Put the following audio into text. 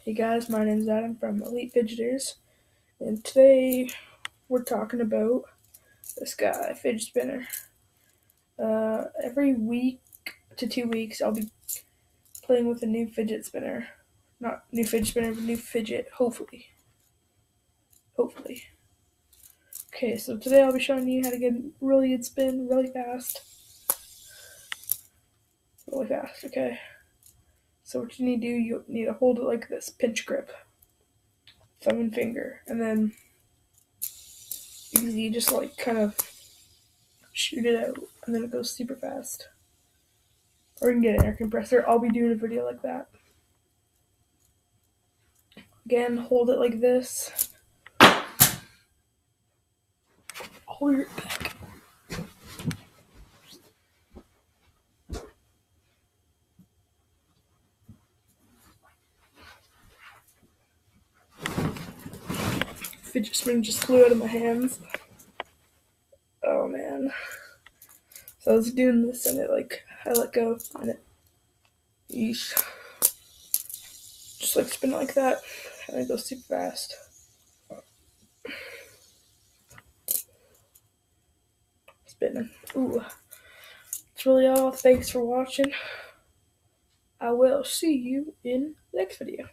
Hey guys, my name's Adam from Elite Fidgeters, and today we're talking about this guy, Fidget Spinner. Every week to 2 weeks, I'll be playing with a new fidget spinner. Not new fidget spinner, but new fidget, hopefully. Hopefully. Okay, so today I'll be showing you how to get a really good spin really fast. Really fast, okay? So what you need to do, you need to hold it like this, pinch grip. Thumb and finger, and then you just like kind of shoot it out, and then it goes super fast. Or you can get an air compressor. I'll be doing a video like that. Again, hold it like this. Hold your back. Fidget spinner just flew out of my hands. Oh man. So I was doing this and I let go and it just like spin like that and it goes super fast. Spinning. Ooh. That's really all. Thanks for watching. I will see you in the next video.